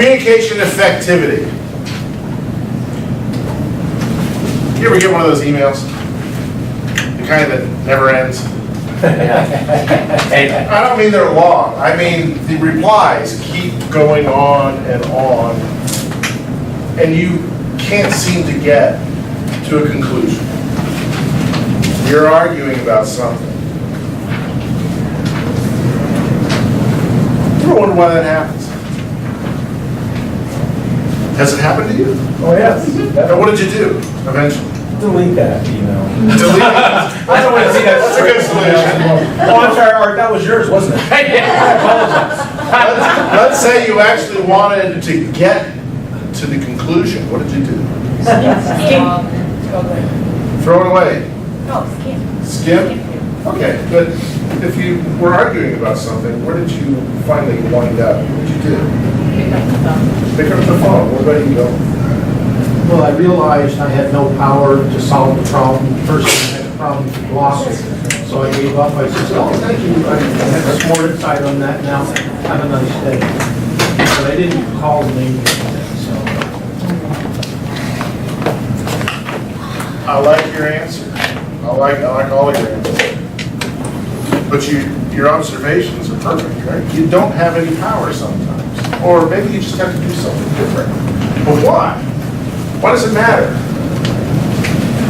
Communication effectivity. You ever get one of those emails? The kind that never ends? I don't mean they're long. I mean the replies keep going on, and you can't seem to get to a conclusion. You're arguing about something. You ever wonder why that happens? Has it happened to you? Oh, yes. And what did you do eventually? Delete that email. Delete it? I don't want to see that. That's a good solution. Oh, I'm sorry, Art, that was yours, wasn't it? I apologize. Let's say you actually wanted to get to the conclusion. What did you do? Throw it away. No, Skim? Okay, but if you were arguing about something, where did you finally wind up? What did you do? Pick up the phone. Where about you go? Well, I realized I had no power to solve the problem. The person had a problem to block it. So I gave up. I said, oh, thank you. I have some more insight on that now. Have a nice day. But I didn't call the name. So. I like your answer. I like all of your answers. But your observations are perfect, right? You don't have any power sometimes. Or maybe you just have to do something different. But why? Why does it matter?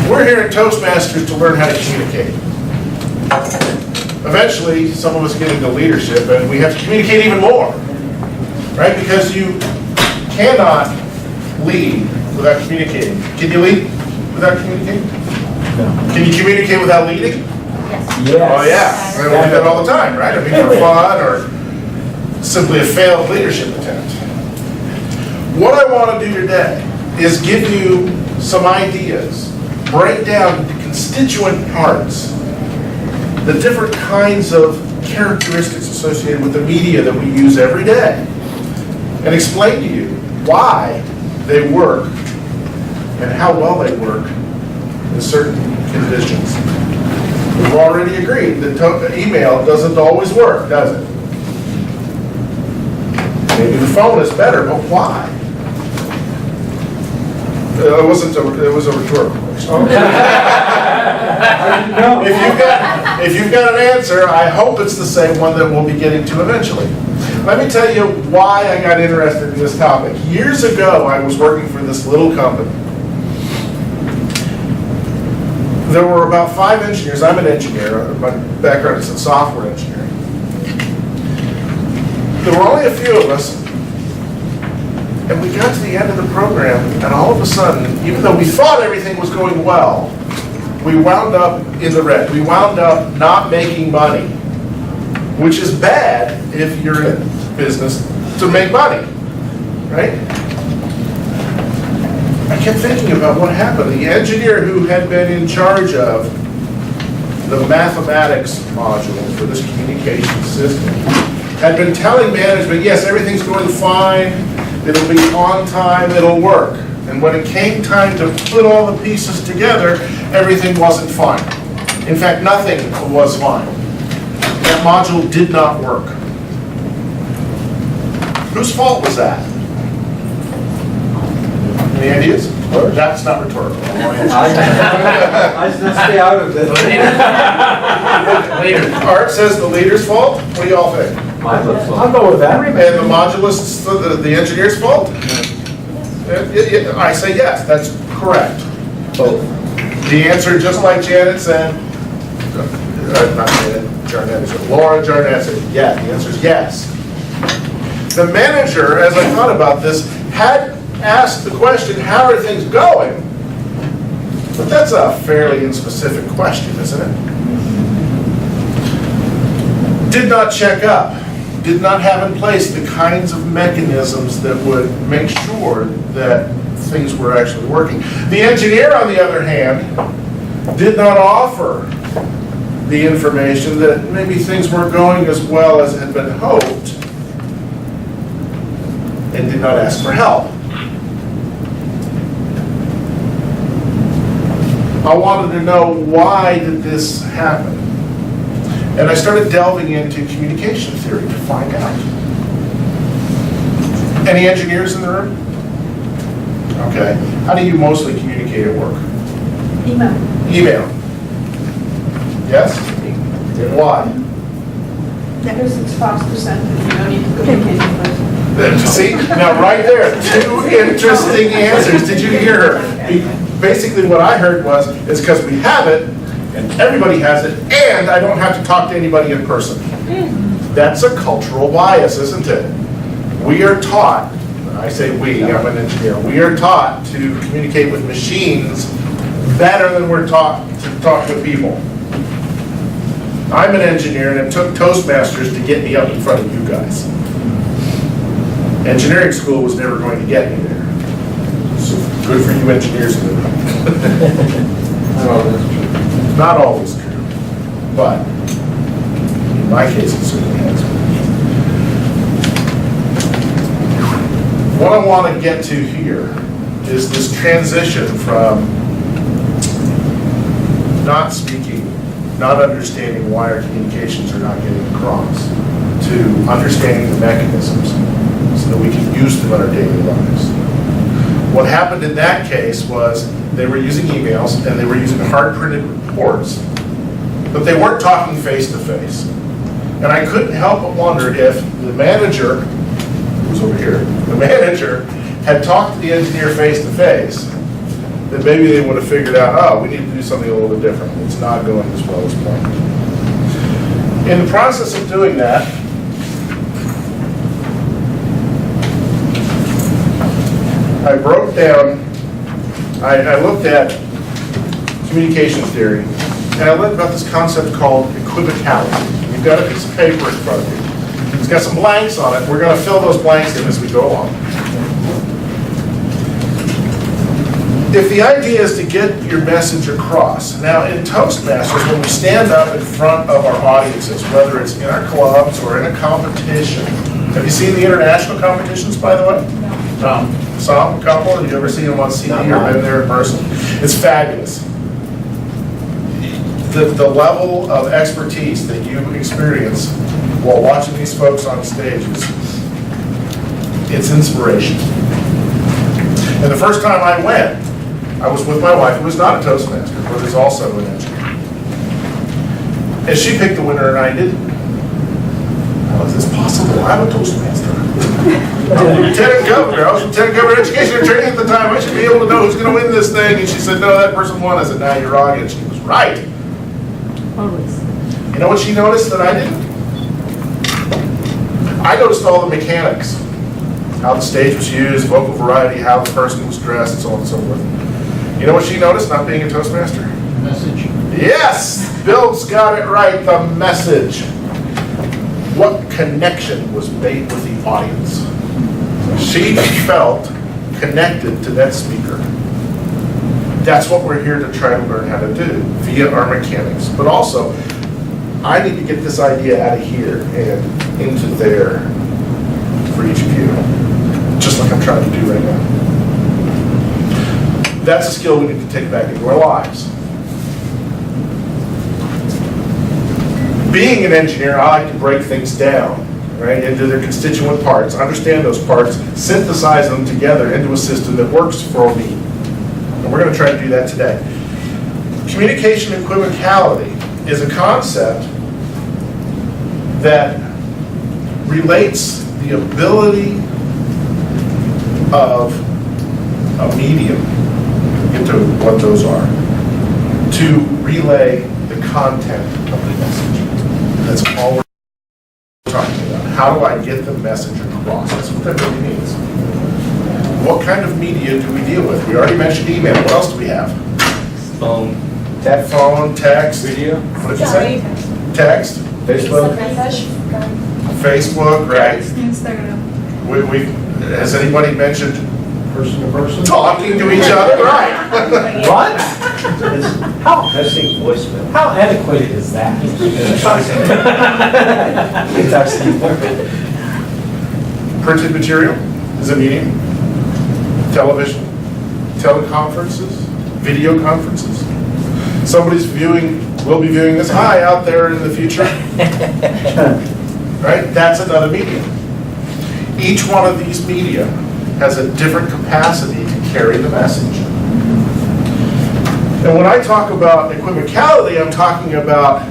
We're here at Toastmasters to learn how to communicate. Eventually, some of us get into leadership and we have to communicate even more, right? Because you cannot lead without communicating. Can you lead without communicating? No. Can you communicate without leading? Yes. Oh yeah, we do that all the time, right? I mean, for fun or simply a failed leadership attempt. What I want to do today is give you some ideas, break down the constituent parts, the different kinds of characteristics associated with the media that we use every day, and explain to you why they work and how well they work in certain conditions. We've already agreed that email doesn't always work, does it? Maybe the phone is better, but why? It was a rhetorical question. If you've got an answer, I hope it's the same one that we'll be getting to eventually. Let me tell you why I got interested in this topic. Years ago, I was working for this little company. There were about 5 engineers. I'm an engineer. My background is in software engineering. There were only a few of us, and we got to the end of the program, and all of a sudden, even though we thought everything was going well, we wound up in the red. We wound up not making money, which is bad if you're in business to make money, right? I kept thinking about what happened. The engineer who had been in charge of the mathematics module for this communication system had been telling management, yes, everything's going fine, it'll be on time, it'll work. And when it came time to put all the pieces together, everything wasn't fine. In fact, nothing was fine. That module did not work. Whose fault was that? Any ideas? That's not rhetorical. I just stay out of this. Art says the leader's fault. What do y'all think? I'll go with that. And the modulist's, the engineer's fault? I say yes, that's correct. Both. The answer, just like Janet said, not Janet, Jarnett, Laura Jarnett said, yeah, the answer is yes. The manager, as I thought about this, had asked the question, how are things going? But that's a fairly inspecific question, isn't it? Did not check up, did not have in place the kinds of mechanisms that would make sure that things were actually working. The engineer, on the other hand, did not offer the information that maybe things weren't going as well as had been hoped, and did not ask for help. I wanted to know, why did this happen? And I started delving into communication theory to find out. Any engineers in the room? Okay. How do you mostly communicate at work? Email. Email. Yes? Why? Because it's fast to send, and you don't need to communicate in person. See, now right there, two interesting answers. Did you hear her? Basically what I heard was, it's because we have it, and everybody has it, and I don't have to talk to anybody in person. That's a cultural bias, isn't it? We are taught, I say we, I'm an engineer, we are taught to communicate with machines better than we're taught to talk with people. I'm an engineer, and it took Toastmasters to get me up in front of you guys. Engineering school was never going to get me there. So good for you engineers in the room. Not always true, but in my case it certainly has been. What I want to get to here is this transition from not speaking, not understanding why our communications are not getting across, to understanding the mechanisms so that we can use them in our daily lives. What happened in that case was they were using emails and they were using hard printed reports, but they weren't talking face to face. And I couldn't help but wonder if the manager, who's over here, the manager had talked to the engineer face to face, then maybe they would have figured out, oh, we need to do something a little bit different. It's not going as well as planned. In the process of doing that, I broke down, I looked at communications theory, and I learned about this concept called equivocality. You've got a piece of paper in front of you. It's got some blanks on it. We're going to fill those blanks in as we go along. If the idea is to get your message across, now in Toastmasters, when we stand up in front of our audiences, whether it's in our clubs or in a competition, have you seen the international competitions, by the way? No. Some, a couple, have you ever seen them on CD or been there in person? It's fabulous. The level of expertise that you experience while watching these folks on stages, it's inspiration. And the first time I went, I was with my wife, who was not a Toastmaster, but is also an engineer. And she picked the winner and I didn't. How is this possible? I'm a Toastmaster. I'm Lieutenant Governor. I was Lieutenant Governor of Education and Training at the time. I should be able to know who's going to win this thing. And she said, no, that person won. I said, now you're wrong. And she was right. Always. You know what she noticed that I didn't? I noticed all the mechanics. How the stage was used, vocal variety, how the person was dressed, and so on and so forth. You know what she noticed, not being a Toastmaster? Message. Yes! Bill's got it right, the message. What connection was made with the audience? She felt connected to that speaker. That's what we're here to try to learn how to do via our mechanics. But also, I need to get this idea out of here and into there for each of you, just like I'm trying to do right now. That's a skill we need to take back into our lives. Being an engineer, I like to break things down, right, into their constituent parts, understand those parts, synthesize them together into a system that works for me. And we're going to try to do that today. Communication equivocality is a concept that relates the ability of a medium, into what those are, to relay the content of the message. That's all we're talking about. How do I get the message across? That's what that really means. What kind of media do we deal with? We already mentioned email. What else do we have? Phone. Phone, text. Video. What did you say? Text. Facebook. Facebook, right? Instagram. Has anybody mentioned Person to person. talking to each other? Right. What? How, I think voicemail. how antiquated is that? It's actually Printed material is a medium. Television, teleconferences, video conferences. Somebody's will be viewing this high out there in the future. Right? That's another medium. Each one of these media has a different capacity to carry the message. And when I talk about equivocality, I'm talking about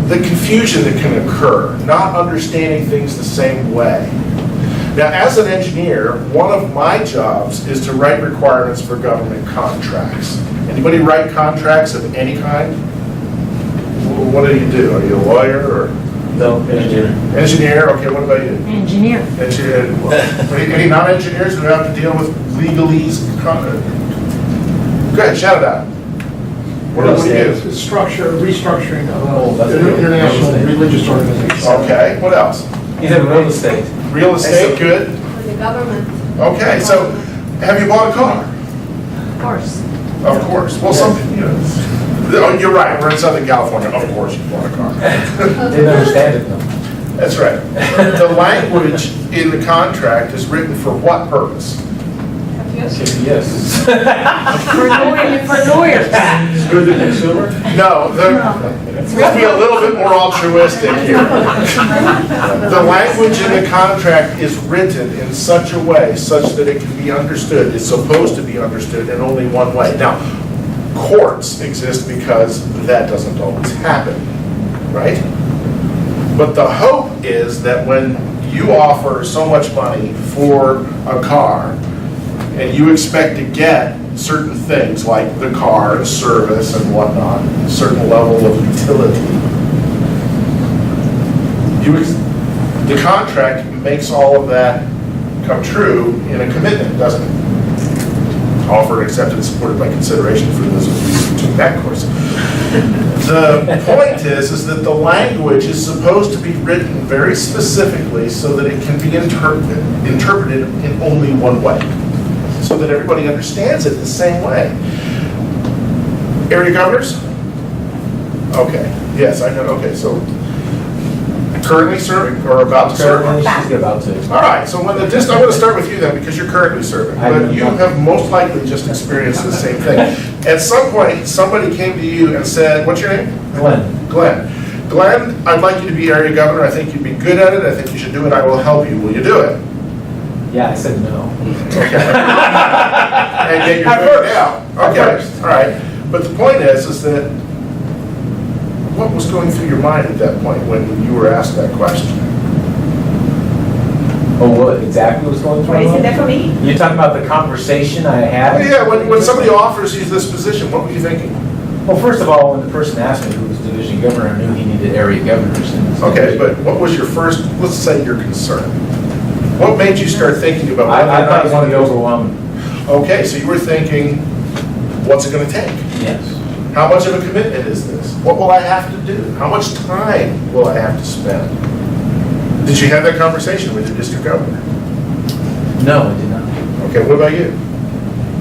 the confusion that can occur, not understanding things the same way. Now, as an engineer, one of my jobs is to write requirements for government contracts. Anybody write contracts of any kind? What do you do? Are you a lawyer or? No, engineer. Engineer, okay, what about you? Engineer. Engineer. Any non-engineers who have to deal with legalese? Go ahead, shout it out. What do you do? Restructuring Oh, of that's an good. international religious organization. Okay, what else? He's in real estate. Real estate, good. For the government. Okay, so have you bought a car? Of course. Of course. Well, some, you know, oh, you're right, we're in Southern California, of course you bought a car. Didn't understand it though. That's right. The language in the contract is written for what purpose? Yes. For lawyers. Screw the consumer? No, let's be a little bit more altruistic here. The language in the contract is written in such a way such that it can be understood, it's supposed to be understood in only one way. Now, courts exist because that doesn't always happen, right? But the hope is that when you offer so much money for a car, and you expect to get certain things like the car and service and whatnot, a certain level of utility, the contract makes all of that come true in a commitment, doesn't it? Offered, accepted, supported by consideration for those of you who took that course. The point is that the language is supposed to be written very specifically so that it can be interpreted in only one way, so that everybody understands it the same way. Area governors? Okay, yes, I know, okay, so currently serving or about to serve? Currently, she's about to. All right, so when I'm going to start with you then, because you're currently serving, but you have most likely just experienced the same thing. At some point, somebody came to you and said, what's your name? Glenn. Glenn. Glenn, I'd like you to be area governor. I think you'd be good at it. I think you should do it. I will help you. Will you do it? Yeah, I said no. Okay. And yet you're At doing it first. now. At Okay, first. all right. But the point is that what was going through your mind at that point when you were asked that question? Oh, what exactly was going through? What is it there for me? You're talking about the conversation I had? Yeah, when somebody offers you this position, what were you thinking? Well, first of all, when the person asked me who was division governor, I knew he needed area governors. Okay, but what was your first, let's say your concern? What made you start thinking about whether I or thought not it was going to be overwhelming. Okay, so you were thinking, what's it going to take? Yes. How much of a commitment is this? What will I have to do? How much time will I have to spend? Did you have that conversation with your district governor? No, I did not. Okay, what about you?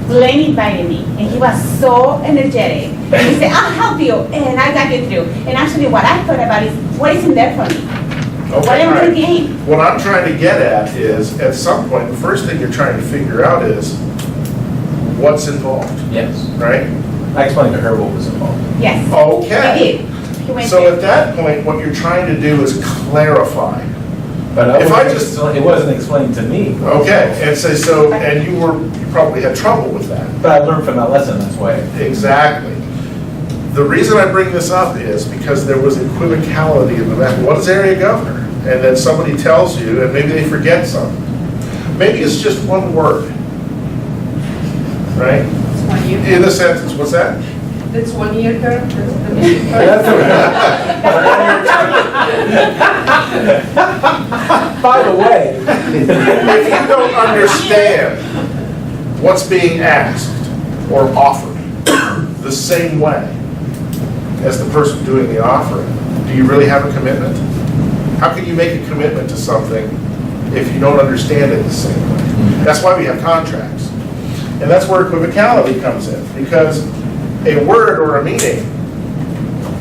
Glenn invited me, and he was so energetic. And he said, I'll help you, and I got you through. And actually, what I thought about is, what is in there for me? What Okay, am all I going right. to gain? What I'm trying to get at is, at some point, the first thing you're trying to figure out is what's involved, Yes. right? I explained to her what was involved. Yes. Okay. He did. He went So there. at that point, what you're trying to do is clarify. But If I just- it wasn't explained to me. Okay, and so, and you probably had trouble with that. But I learned from that lesson, that's why. Exactly. The reason I bring this up is because there was equivocality in the matter. What is area governor? And then somebody tells you, and maybe they forget something. Maybe it's just one word, right? It's 1 year. In a sentence, what's that? It's 1 year term. That's the minimum term. By the way, If you don't understand what's being asked or offered the same way as the person doing the offering, do you really have a commitment? How can you make a commitment to something if you don't understand it the same way? That's why we have contracts. And that's where equivocality comes in, because a word or a meaning,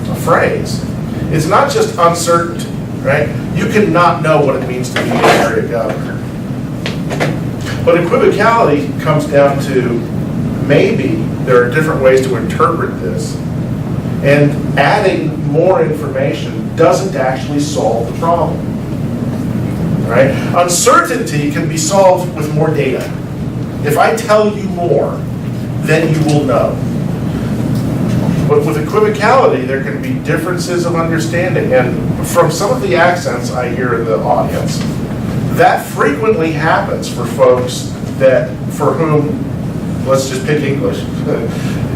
a phrase, is not just uncertainty, right? You cannot know what it means to be an area governor. But equivocality comes down to maybe there are different ways to interpret this, and adding more information doesn't actually solve the problem. right? Uncertainty can be solved with more data. If I tell you more, then you will know. But with equivocality, there can be differences of understanding. And from some of the accents I hear in the audience, that frequently happens for folks that, for whom, let's just pick English,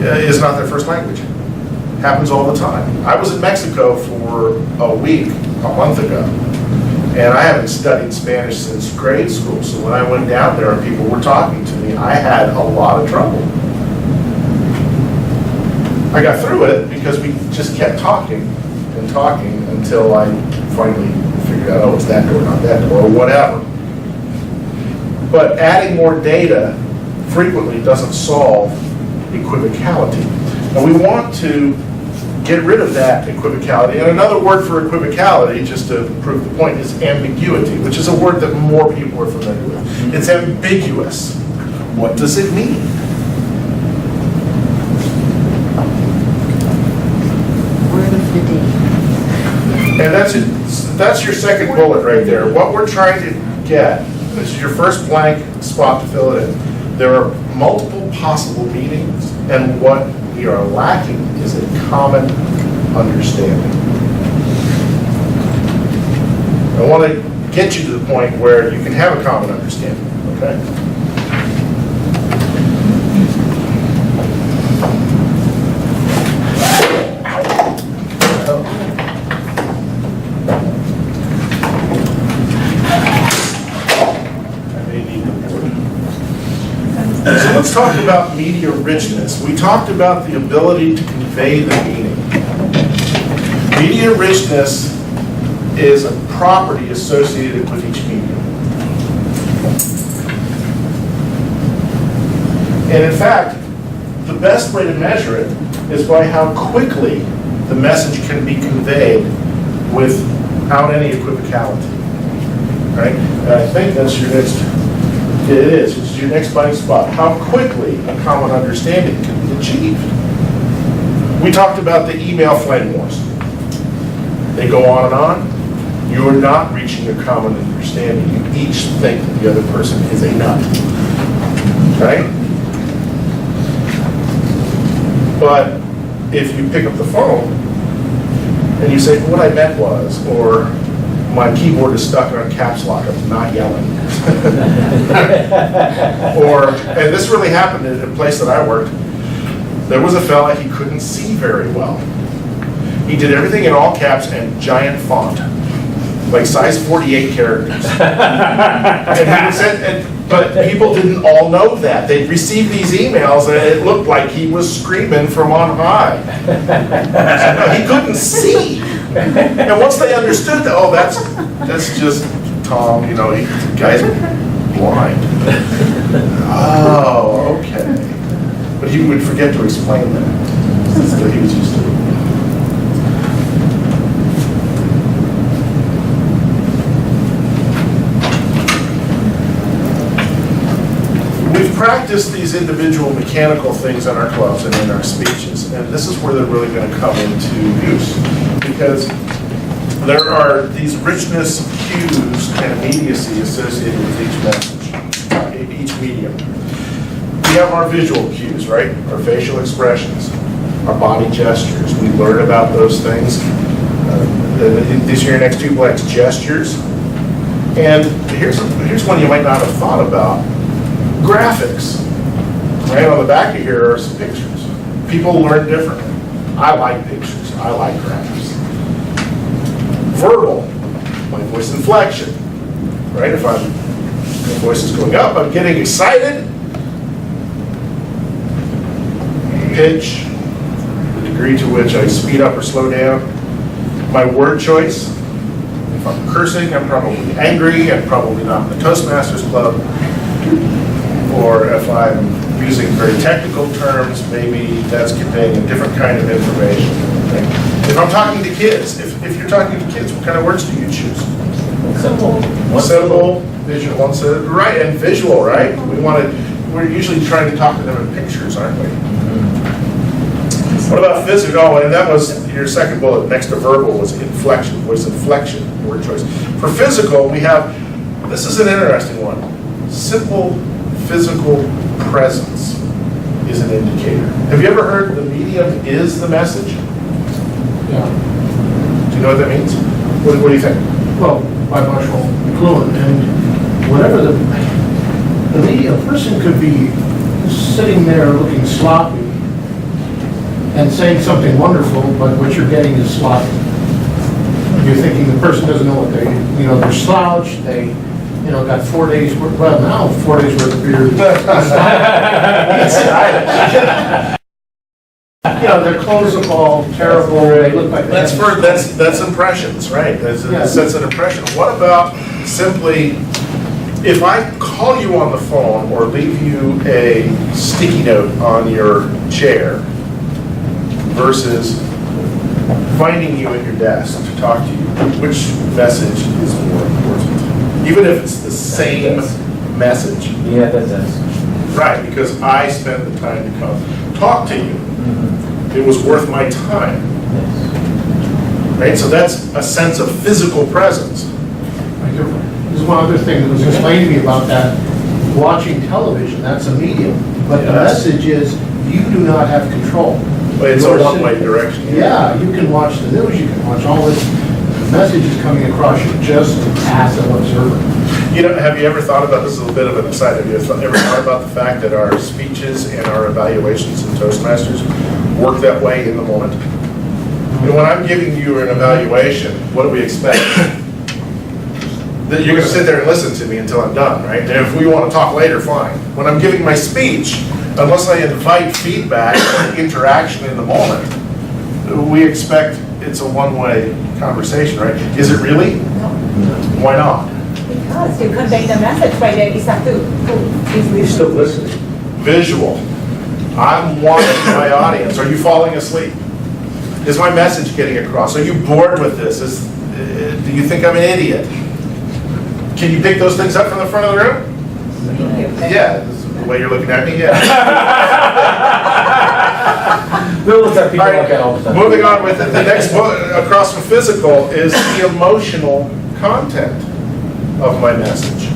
is not their first language. Happens all the time. I was in Mexico for a week, a month ago, and I haven't studied Spanish since grade school. So when I went down there and people were talking to me, I had a lot of trouble. I got through it because we just kept talking and talking until I finally figured out, oh, it's that door, not that door, or whatever. But adding more data frequently doesn't solve equivocality. And we want to get rid of that equivocality. And another word for equivocality, just to prove the point, is ambiguity, which is a word that more people are familiar with. It's ambiguous. What does it mean? Word of the day. And that's your second bullet right there. What we're trying to get, this is your first blank spot to fill it in. There are multiple possible meanings, and what we are lacking is a common understanding. I want to get you to the point where you can have a common understanding, okay? So let's talk about media richness. We talked about the ability to convey the meaning. Media richness is a property associated with each medium. And in fact, the best way to measure it is by how quickly the message can be conveyed without any equivocality. Right? And I think that's your next. It is. It's your next blank spot. How quickly a common understanding can be achieved. We talked about the email flame wars. They go on and on. You are not reaching a common understanding. You each think that the other person is a nut. Right? But if you pick up the phone and you say, what I meant was, or my keyboard is stuck on caps lock, I'm not yelling. Or, and this really happened at a place that I worked. There was a fella, he couldn't see very well. He did everything in all caps and giant font, like size 48 characters. And he would say, but people didn't all know that. They'd receive these emails and it looked like he was screaming from on high. So, no, he couldn't see. And once they understood that, oh, that's just Tom, you know, the guy's blind. Oh, okay. But he would forget to explain that. That's what he was used to. We've practiced these individual mechanical things in our clubs and in our speeches, and this is where they're really going to come into use, because there are these richness cues and immediacy associated with each message, each medium. We have our visual cues, right? Our facial expressions, our body gestures. We learn about those things. These are your next two blanks, gestures. And here's one you might not have thought about. Graphics. Right on the back of here are some pictures. People learn differently. I like pictures. I like graphs. Verbal, my voice inflection. Right? If my voice is going up, I'm getting excited. Pitch, the degree to which I speed up or slow down. My word choice. If I'm cursing, I'm probably angry. I'm probably not in the Toastmasters club. Or if I'm using very technical terms, maybe that's conveying a different kind of information. Right? If I'm talking to kids, if you're talking to kids, what kind of words do you choose? Simple. Simple, visual, one syllable, right? And visual, right? We're usually trying to talk to them in pictures, aren't we? What about physical? Oh, and that was your second bullet next to verbal was inflection, voice inflection, word choice. For physical, we have This is an interesting one. Simple physical presence is an indicator. Have you ever heard the medium is the message? Yeah. Do you know what that means? What do you think? Well, by Marshall McLuhan, and whatever the media, a person could be sitting there looking sloppy and saying something wonderful, but what you're getting is sloppy. You're thinking the person doesn't know what they're slouched, they, got 4 days, well, now 4 days worth of beer. Their clothes are all terrible, they look like. That's impressions, right? That's an impression. What about simply, if I call you on the phone or leave you a sticky note on your chair versus finding you at your desk to talk to you, which message is more important? Even if it's the same message. Yeah, that does. Right, because I spent the time to come talk to you. It was worth my time. Right, so that's a sense of physical presence. There's one other thing that was explained to me about that. Watching television, that's a medium, but the Yes. message is you do not have control. But it's a You're one-way sitting- direction. Yeah, you can watch the news, you can watch all this. The message is coming across you just as an observer. Have you ever thought about, this is a bit of an aside, have you ever thought about the fact that our speeches and our evaluations in Toastmasters work that way in the moment? When I'm giving you an evaluation, what do we expect? That you're gonna sit there and listen to me until I'm done, right? And if we wanna talk later, fine. When I'm giving my speech, unless I invite feedback or interaction in the moment, we expect it's a one-way conversation, right? Is it really? No, Why not? because to convey the message right there is up to who is You're still listening. listening. Visual. I'm watching my audience. Are you falling asleep? Is my message getting across? Are you bored with this? Do you think I'm an idiot? Can you pick those things up from the front of the room? Yeah, this is the way you're looking at me, yeah. We'll look at people All like that all the right, time. moving on with it. The next one across from physical is the emotional content of my message.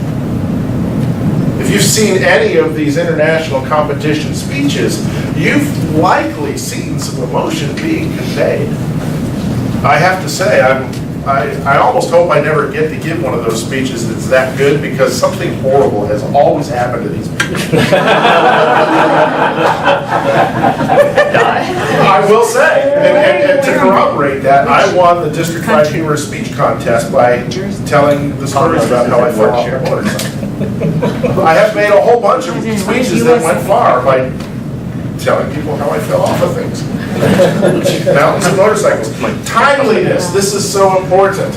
If you've seen any of these international competition speeches, you've likely seen some emotion being conveyed. I have to say, I almost hope I never get to give one of those speeches that's that good, because something horrible has always happened to these people. I will say, and to corroborate that, I won the District 5 Humor Speech Contest by telling the stories about how I fell off a motorcycle. I have made a whole bunch of speeches that went far by telling people how I fell off of things. Mountains and motorcycles. Timeliness, this is so important.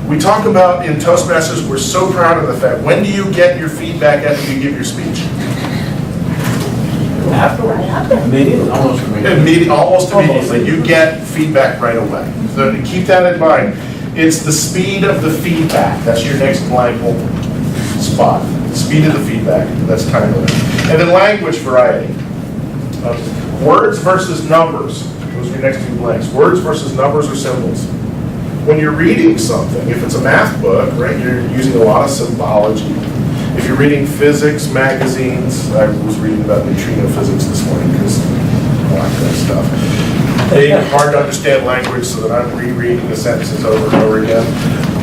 We talk about in Toastmasters, we're so proud of the fact, when do you get your feedback after you give your speech? Immediately, almost immediately. Almost immediately. You get feedback right away. So to keep that in mind. It's the speed of the feedback. That's your next blank spot. Speed of the feedback. That's time limit. And then language variety. Words versus numbers. Those are your next two blanks. Words versus numbers or symbols. When you're reading something, if it's a math book, right, you're using a lot of symbology. If you're reading physics magazines, I was reading about neutrino physics this morning because I like that stuff. They are hard to understand language, so that I'm rereading the sentences over and over again.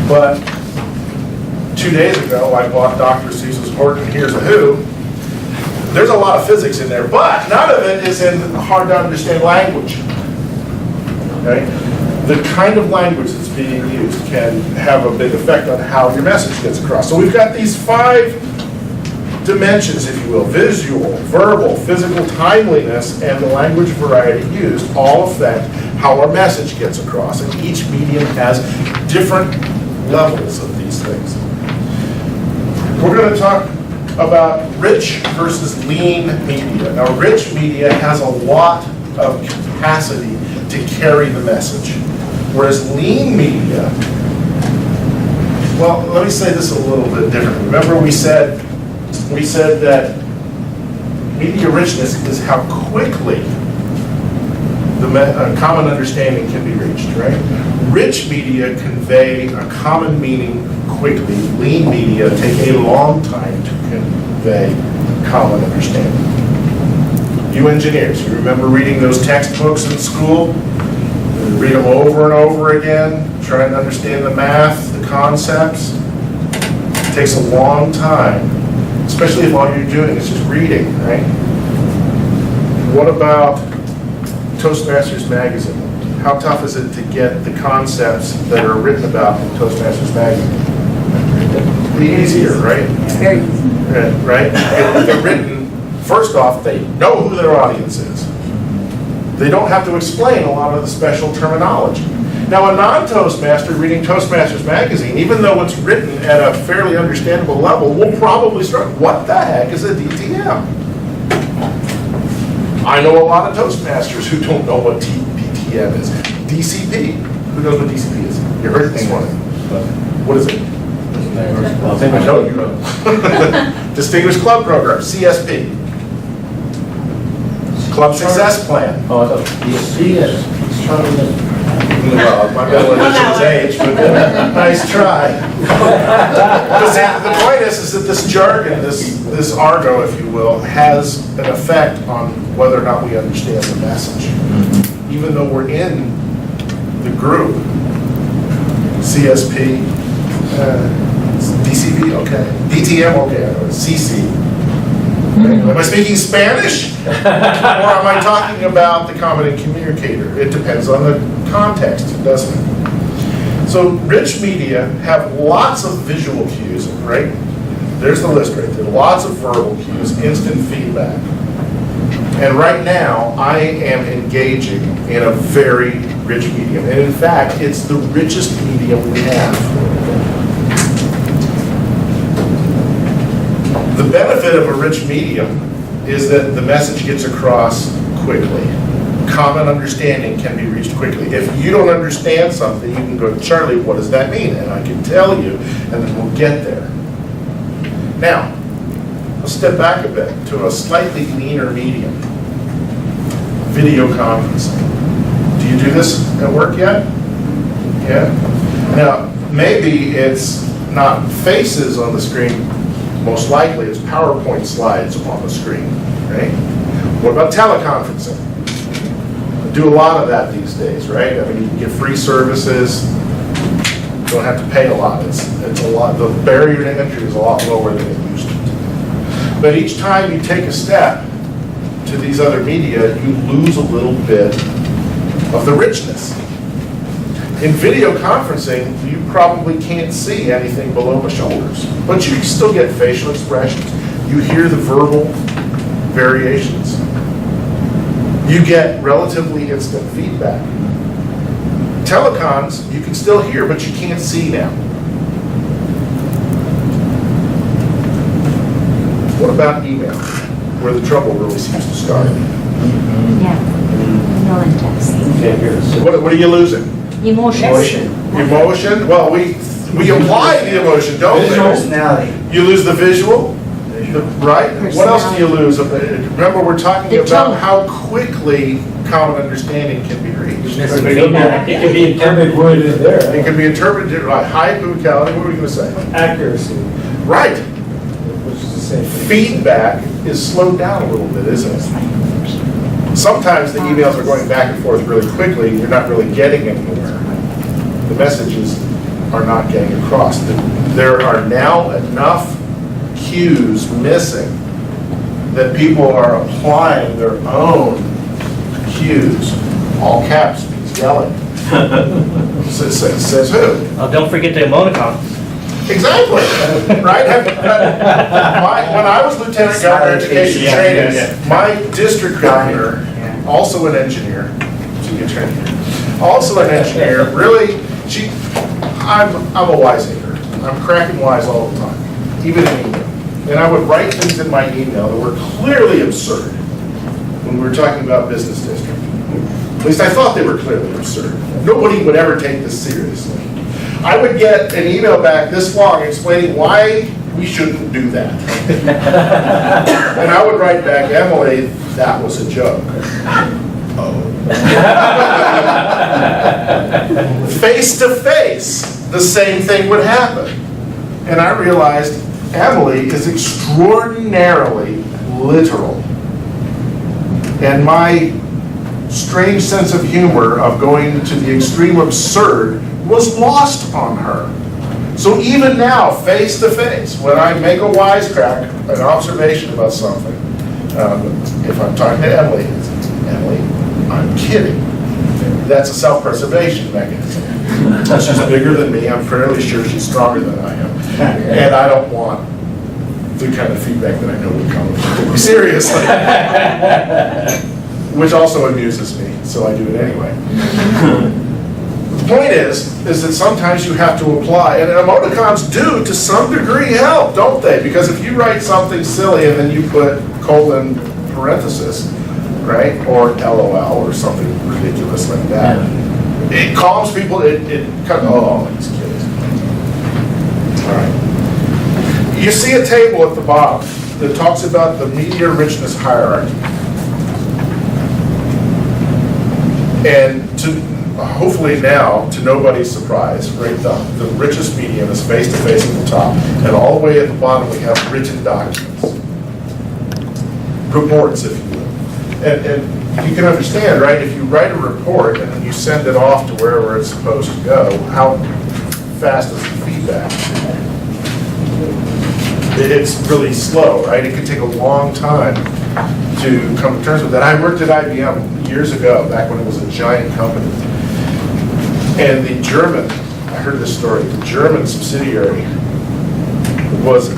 But 2 days ago, I bought Dr. Seuss's Horton Hears a Who. There's a lot of physics in there, but none of it is in hard to understand language. Okay? The kind of language that's being used can have a big effect on how your message gets across. So we've got these 5 dimensions, if you will: visual, verbal, physical, timeliness, and the language variety used, all affect how our message gets across. And each medium has different levels of these things. We're going to talk about rich versus lean media. Now, rich media has a lot of capacity to carry the message, whereas lean media, well, let me say this a little bit differently. Remember we said that media richness is how quickly the a common understanding can be reached, right? Rich media convey a common meaning quickly. Lean media take a long time to convey common understanding. You engineers, you remember reading those textbooks in school? You read them over and over again, trying to understand the math, the concepts. It takes a long time, especially if all you're doing is just reading, right? What about Toastmasters magazine? How tough is it to get the concepts that are written about in Toastmasters magazine? Pretty easier, right? Very easy. Right? If they're written, first off, they know who their audience is. They don't have to explain a lot of the special terminology. Now, a non-Toastmaster reading Toastmasters magazine, even though it's written at a fairly understandable level, will probably struggle. What the heck is a DTM? I know a lot of Toastmasters who don't know what DTM is. DCP, who knows what DCP is? You heard it this morning. What is it? I know you know. Distinguished Club Program, CSP. Club Success Plan. Oh, I thought, Yes. Well, my middle edition's age, but nice try. But see, the point is that this jargon, this argot, if you will, has an effect on whether or not we understand the message. Even though we're in the group, CSP, DCP, okay, DTM, okay, CC. Am I speaking Spanish? Or am I talking about the common communicator? It depends on the context, doesn't it? So rich media have lots of visual cues, right? There's the list right there. Lots of verbal cues, instant feedback. And right now, I am engaging in a very rich medium. And in fact, it's the richest medium we have. The benefit of a rich medium is that the message gets across quickly. Common understanding can be reached quickly. If you don't understand something, you can go to Charley, what does that mean? And I can tell you, and then we'll get there. Now, let's step back a bit to a slightly leaner medium. Video conferencing. Do you do this at work yet? Yeah? Now, maybe it's not faces on the screen. Most likely it's PowerPoint slides on the screen, right? What about teleconferencing? I do a lot of that these days, right? I mean, you can get free services, you don't have to pay a lot. It's a lot, the barrier to entry is a lot lower than it used to be. But each time you take a step to these other media, you lose a little bit of the richness. In video conferencing, you probably can't see anything below my shoulders, but you still get facial expressions. You hear the verbal variations. You get relatively instant feedback. Telecons, you can still hear, but you can't see now. What about email, where the trouble really seems to start? Yeah. No interest. can't hear us. What are you losing? Emotions. Emotion? Well, we apply the emotion, don't we? Personality. You lose the visual, right? What else do you lose? Remember, we're talking The about tone. how quickly common understanding can be reached. It can be interpreted there. It can be interpreted like high equivocality. What were you going to say? Accuracy, Right. which is the same thing. Feedback is slowed down a little bit, isn't it? Sometimes the emails are going back and forth really quickly. You're not really getting anywhere. The messages are not getting across. There are now enough cues missing that people are applying their own cues. All caps means yelling. Says who? Don't forget the emoticons. Exactly, right? When I was Lieutenant Governor of Education Training, my district governor, also an engineer, really, I'm a wiseacre. I'm cracking wise all the time, even in email. And I would write things in my email that were clearly absurd when we were talking about business district. At least I thought they were clearly absurd. Nobody would ever take this seriously. I would get an email back this long explaining why we shouldn't do that. And I would write back, Emily, that was a joke. Oh. Face to face, the same thing would happen. And I realized Emily is extraordinarily literal. And my strange sense of humor of going to the extreme absurd was lost on her. So even now, face to face, when I make a wisecrack, an observation about something, if I'm talking to Emily, it's, Emily, I'm kidding. That's a self-preservation mechanism. She's bigger than me. I'm fairly sure she's stronger than I am. And I don't want the kind of feedback that I know would come from me seriously. Which also amuses me, so I do it anyway. The point is that sometimes you have to apply, and emoticons do to some degree help, don't they? Because if you write something silly and then you put colon parenthesis, right, or LOL or something ridiculous like that, it calms people. It kind of, oh, these kids. All right. You see a table at the bottom that talks about the media richness hierarchy. And to hopefully now, to nobody's surprise, right, the richest medium is face-to-face at the top, and all the way at the bottom we have written documents, reports, if you will. And you can understand, right, if you write a report and then you send it off to wherever it's supposed to go, how fast is the feedback? It's really slow, right? It can take a long time to come to terms with that. I worked at IBM years ago, back when it was a giant company. And the German, I heard this story, the German subsidiary was,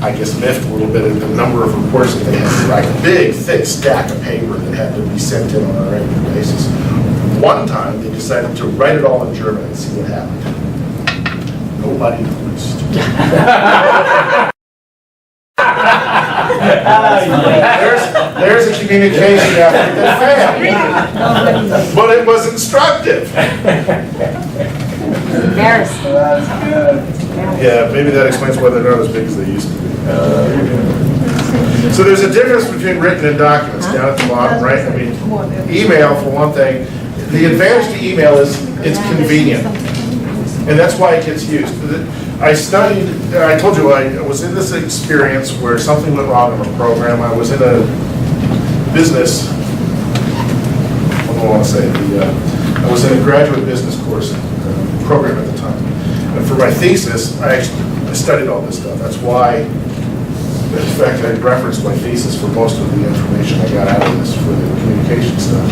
I guess, miffed a little bit at the number of reports that they had to write. A big, thick stack of paper that had to be sent in on a regular basis. One time, they decided to write it all in German and see what happened. Nobody noticed. There's a communication effort that failed. But it was instructive. Embarrassing. Yeah, maybe that explains why they're not as big as they used to be. So there's a difference between written and documents down at the bottom, right? I mean, email, for one thing, the advantage to email is it's convenient. And that's why it gets used. I studied, I told you I was in this experience where something went wrong in a program. I was in a business, what do I want to say? I was in a graduate business course program at the time. And for my thesis, I studied all this stuff. That's why, in fact, I referenced my thesis for most of the information I got out of this for the communication stuff.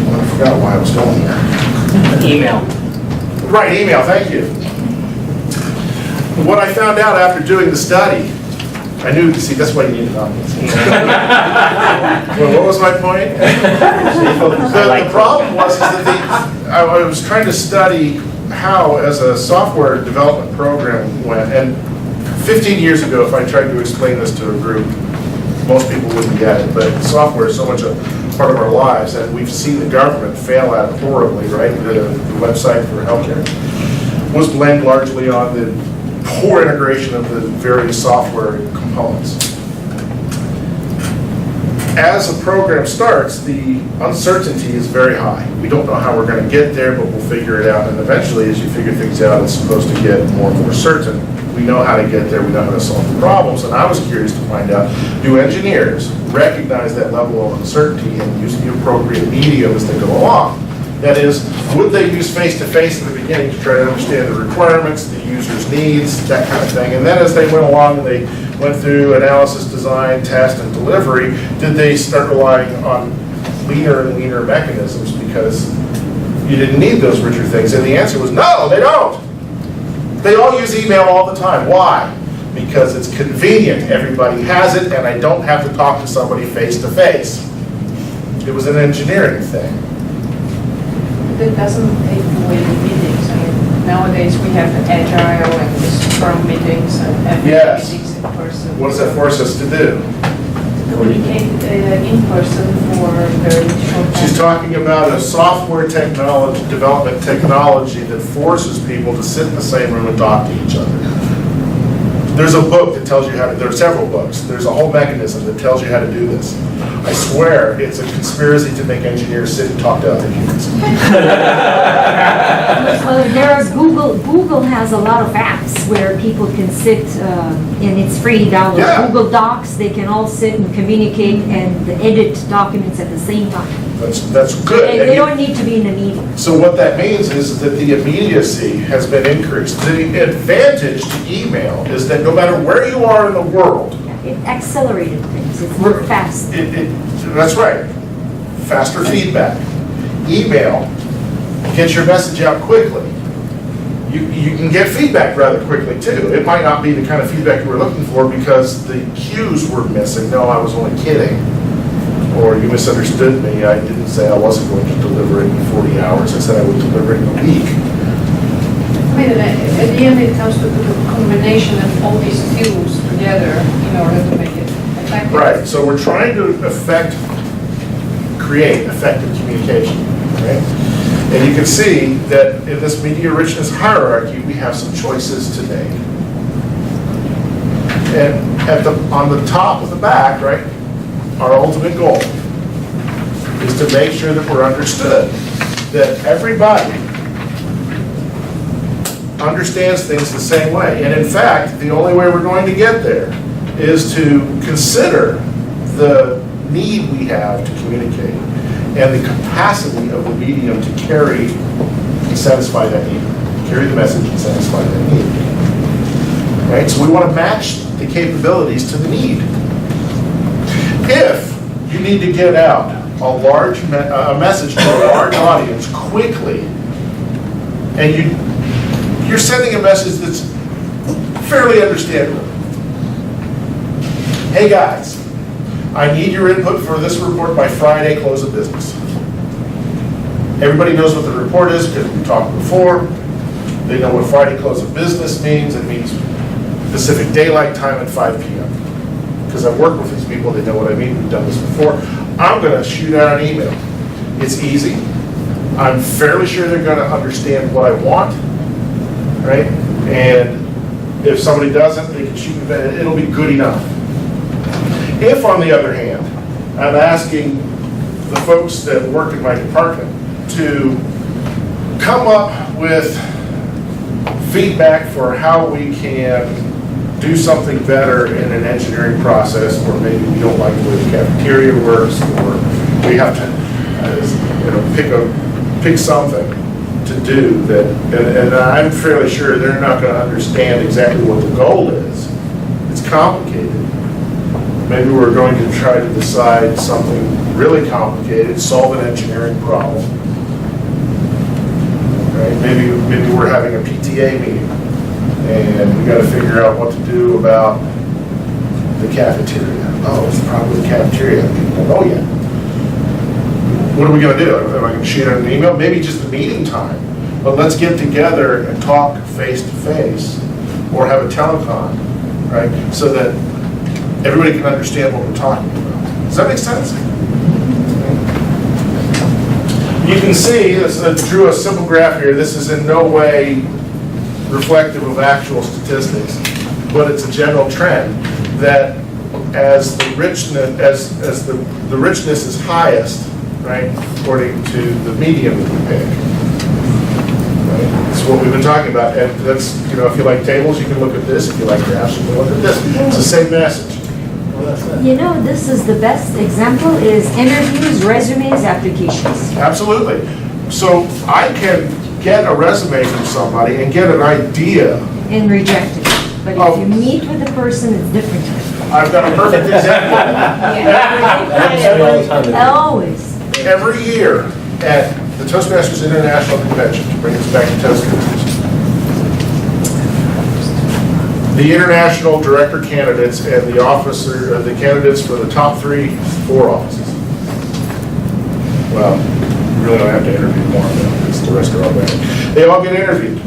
I forgot why I was going here. Email. Right, email, thank you. What I found out after doing the study, I knew, see, that's why you need an audience. Well, what was my point? The problem was that I was trying to study how, as a software development program went, and 15 years ago, if I tried to explain this to a group, most people wouldn't get it, but software is so much a part of our lives, and we've seen the government fail at it horribly, right? The website for healthcare was blamed largely on the poor integration of the various software components. As a program starts, the uncertainty is very high. We don't know how we're going to get there, but we'll figure it out, and eventually, as you figure things out, it's supposed to get more and more certain. We know how to get there, we know how to solve the problems, and I was curious to find out, do engineers recognize that level of uncertainty and use the appropriate medium as they go along? That is, would they use face-to-face in the beginning to try to understand the requirements, the user's needs, that kind of thing, and then as they went along and they went through analysis, design, test, and delivery, did they start relying on leaner and leaner mechanisms because you didn't need those richer things? And the answer was no, they don't. They all use email all the time. Why? Because it's convenient. Everybody has it, and I don't have to talk to somebody face to face. It was an engineering thing. That doesn't take away the meetings. I mean, nowadays we have the agile and the Scrum meetings and every Yes. meetings in person. What does that force us to do? Communicate in person for very short time. She's talking about a software technology, development technology that forces people to sit in the same room and talk to each other. There's a book that tells you how to, there are several books. There's a whole mechanism that tells you how to do this. I swear, it's a conspiracy to make engineers sit and talk to other humans. Well, there are Google has a lot of apps where people can sit, and it's free download. Yeah. Google Docs, they can all sit and communicate and edit documents at the same time. That's good. And they don't need to be in a meeting. So what that means is that the immediacy has been increased. The advantage to email is that no matter where you are in the world, It accelerated things, it's more fast. that's right, faster feedback. Email gets your message out quickly. You can get feedback rather quickly too. It might not be the kind of feedback you were looking for because the cues were missing. No, I was only kidding. Or you misunderstood me. I didn't say I wasn't going to deliver it in 40 hours. I said I would deliver it in a week. I mean, at the end, it comes to the combination of all these skills together in order to make it effective. Right, so we're trying to create effective communication, right? And you can see that in this media richness hierarchy, we have some choices to make. And on the top of the back, right, our ultimate goal is to make sure that we're understood, that everybody understands things the same way. And in fact, the only way we're going to get there is to consider the need we have to communicate and the capacity of the medium to carry and satisfy that need, carry the message and satisfy that need. Right? So we want to match the capabilities to the need. If you need to get out a message to a large audience quickly, and you're sending a message that's fairly understandable. Hey guys, I need your input for this report by Friday, close of business. Everybody knows what the report is because we talked before. They know what Friday close of business means. It means Pacific Daylight Time at 5 p.m. Because I've worked with these people, they know what I mean, we've done this before. I'm going to shoot out an email. It's easy. I'm fairly sure they're going to understand what I want, right? And if somebody doesn't, they can shoot me, it'll be good enough. If, on the other hand, I'm asking the folks that work in my department to come up with feedback for how we can do something better in an engineering process, or maybe we don't like the way the cafeteria works, or we have to pick something to do that, and I'm fairly sure they're not going to understand exactly what the goal is. It's complicated. Maybe we're going to try to decide something really complicated, solve an engineering problem. Right? Maybe we're having a PTA meeting, and we got to figure out what to do about the cafeteria. Oh, it's probably the cafeteria. People don't know yet. What are we going to do? Am I going to shoot out an email? Maybe just a meeting time. But let's get together and talk face to face, or have a telecon, right? So that everybody can understand what we're talking about. Does that make sense? You can see, I drew a simple graph here. This is in no way reflective of actual statistics, but it's a general trend that as the richness is highest, right, according to the medium that we pick. Right? That's what we've been talking about, and that's, if you like tables, you can look at this. If you like graphs, you can look at this. It's the same message. This is the best example is interviews, resumes, applications. Absolutely. So I can get a resume from somebody and get an idea. And reject it. But if you meet with the person, it's different. I've got a perfect example. Always. Every year at the Toastmasters International Convention, to bring us back to Toastmasters, the international director candidates and the candidates for the top 4 offices. Well, you really don't have to interview more of them because the rest are all there. They all get interviewed,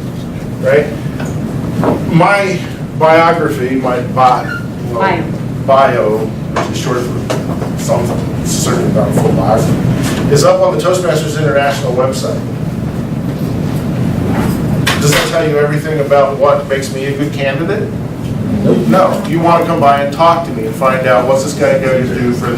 right? My biography, my bio, which is short for something, certainly not a full biography, is up on the Toastmasters International website. Does that tell you everything about what makes me a good candidate? Nope. No, you want to come by and talk to me and find out what's this guy going to do for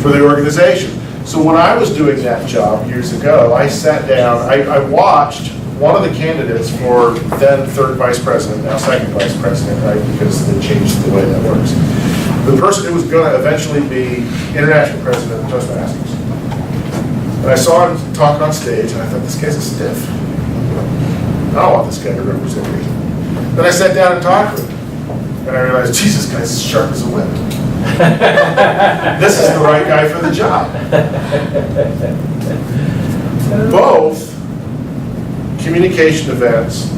the organization. So when I was doing that job years ago, I sat down, I watched one of the candidates for then third vice president, now second vice president, right, because they changed the way that works. The person who was going to eventually be international president of Toastmasters. And I saw him talk on stage, and I thought, this guy's a stiff. I don't want this guy to represent me. Then I sat down and talked with him, and I realized, Jesus, this guy's as sharp as a whip. This is the right guy for the job. Both communication events,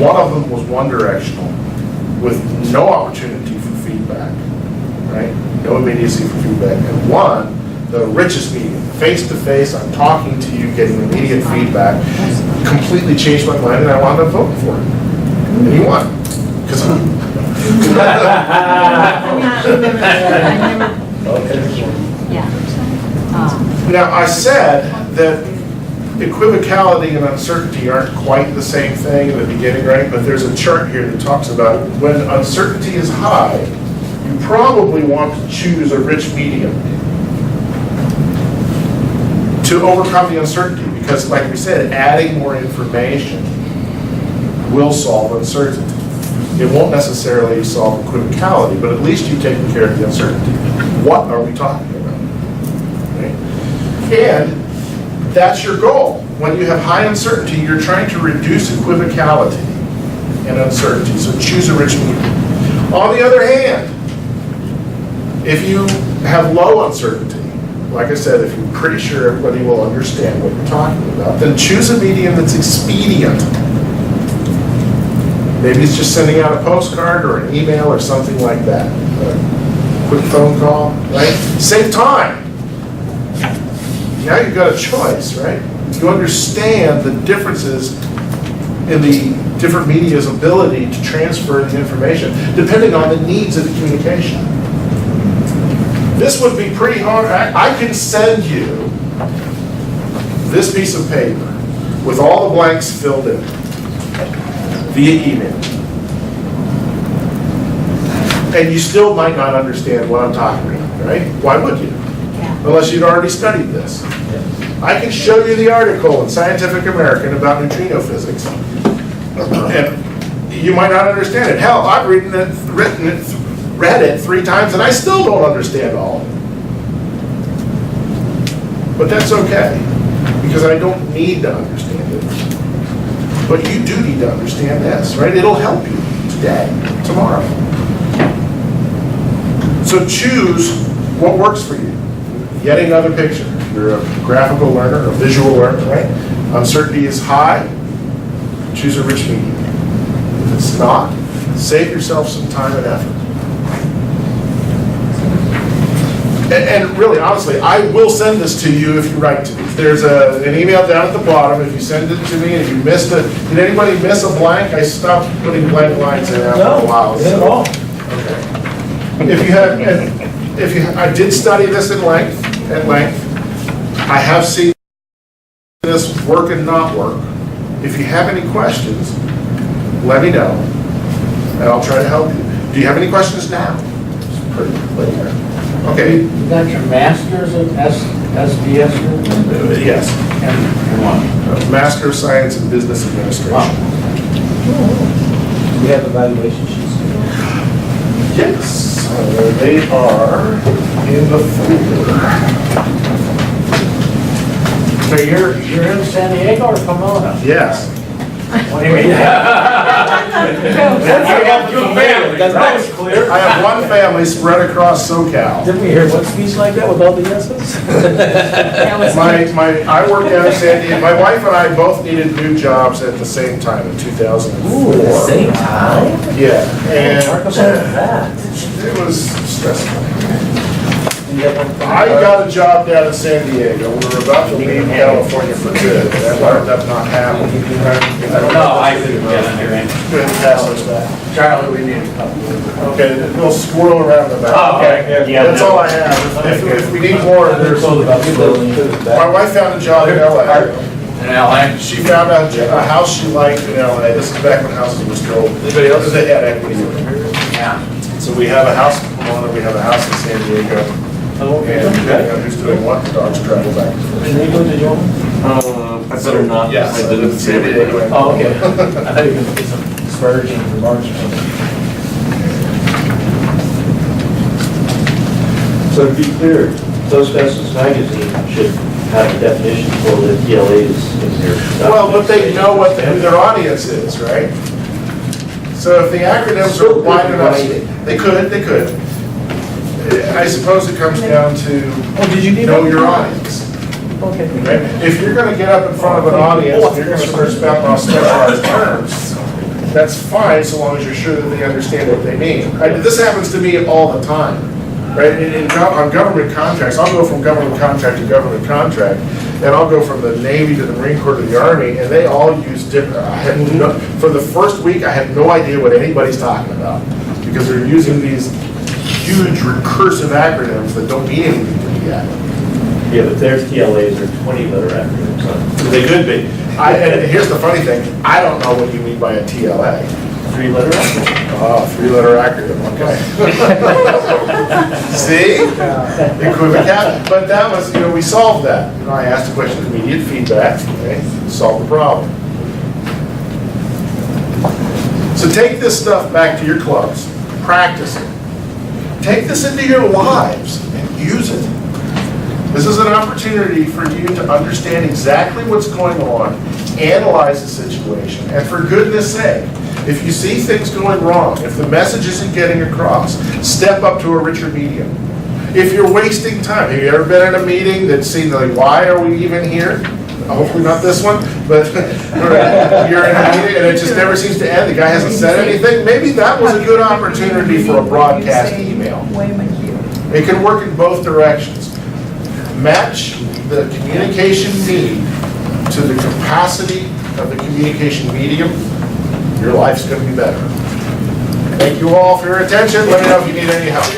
one of them was one directional with no opportunity for feedback, right? No immediacy for feedback. And one, the richest meeting, face to face, I'm talking to you, getting immediate feedback, completely changed my mind, and I wound up voting for it. And he won. Because now, I said that equivocality and uncertainty aren't quite the same thing in the beginning, right? But there's a chart here that talks about when uncertainty is high, you probably want to choose a rich medium to overcome the uncertainty, because like we said, adding more information will solve uncertainty. It won't necessarily solve equivocality, but at least you've taken care of the uncertainty. What are we talking about? Right? And that's your goal. When you have high uncertainty, you're trying to reduce equivocality and uncertainty, so choose a rich medium. On the other hand, if you have low uncertainty, like I said, if you're pretty sure everybody will understand what you're talking about, then choose a medium that's expedient. Maybe it's just sending out a postcard or an email or something like that. A quick phone call, right? Save time. Now you've got a choice, right? You understand the differences in the different media's ability to transfer the information, depending on the needs of the communication. This would be pretty hard. I can send you this piece of paper with all the blanks filled in via email. And you still might not understand what I'm talking about, right? Why would you? Unless you'd already studied this. I can show you the article in Scientific American about neutrino physics, and you might not understand it. Hell, I've read it 3 times, and I still don't understand all of it. But that's okay, because I don't need to understand it. But you do need to understand this, right? It'll help you today, tomorrow. So choose what works for you. Yet another picture. You're a graphical learner, a visual learner, right? Uncertainty is high, choose a rich medium. If it's not, save yourself some time and effort. And really, honestly, I will send this to you if you write to me. There's an email down at the bottom. If you send it to me and you missed it, did anybody miss a blank? I stopped putting blank lines in after a while. No, at all. Okay. If you, I did study this at length. I have seen this work and not work. If you have any questions, let me know, and I'll try to help you. Do you have any questions now? It's pretty clear. Okay. You got your master's in SDS? Yes. And what? Master of Science in Business Administration. We have evaluation sheets. Yes, they are in the folder. So you're in San Diego or Pomona? Yes. What do you mean? I have 2 families, that was clear. I have one family spread across SoCal. Didn't we hear one speech like that with all the yeses? I worked down in San Diego. My wife and I both needed new jobs at the same time in 2004. Ooh, at the same time? Yeah, Talk about and that. it was stressful. Do you have one? I got a job down in San Diego. We were about to leave California for good. That wound up not happening. No, I didn't get on your end. Good, pass those back. Charlie, we need a couple. Okay, we'll swirl around the back. Oh, okay. Yeah. That's all I have. If we need more, there's, my wife found a job in LA. In LA? She found out a house she liked in LA. This is back when houses were still. Anybody else? They had equity. Yeah. So we have a house in Pomona, we have a house in San Diego. And depending on who's doing what, the dogs travel back. And England, did you want? I better not. Yes, I I live in San Diego. Oh, okay. I thought you were gonna get some disparaging remarks or something. So to be clear, Toastmasters magazine should have a definition for the TLAs in their. Well, but they know who their audience is, right? So if the acronyms are wide enough, they could. I suppose it comes down to know your audience. Okay. Right? If you're gonna get up in front of an audience, and you're gonna start spouting off specialized terms, that's fine, so long as you're sure that they understand what they mean. This happens to me all the time, right? On government contracts, I'll go from government contract to government contract, and I'll go from the Navy to the Marine Corps to the Army, and they all use different, for the first week, I had no idea what anybody's talking about, because they're using these huge recursive acronyms that don't mean anything to me yet. Yeah, but their TLAs are 20-letter acronyms. They could be. And here's the funny thing, I don't know what you mean by a TLA. 3-letter acronyms. Oh, 3-letter acronym, okay. See? Equivocality. But that was, we solved that. I asked the question, immediate feedback, okay, solve the problem. So take this stuff back to your clubs, practice it. Take this into your lives and use it. This is an opportunity for you to understand exactly what's going on, analyze the situation, and for goodness sake, if you see things going wrong, if the message isn't getting across, step up to a richer medium. If you're wasting time, have you ever been in a meeting that seemed like, why are we even here? Hopefully not this one, but you're in a meeting and it just never seems to end. The guy hasn't said anything. Maybe that was a good opportunity for a broadcast email. It can work in both directions. Match the communication need to the capacity of the communication medium. Your life's going to be better. Thank you all for your attention. Let me know if you need any help.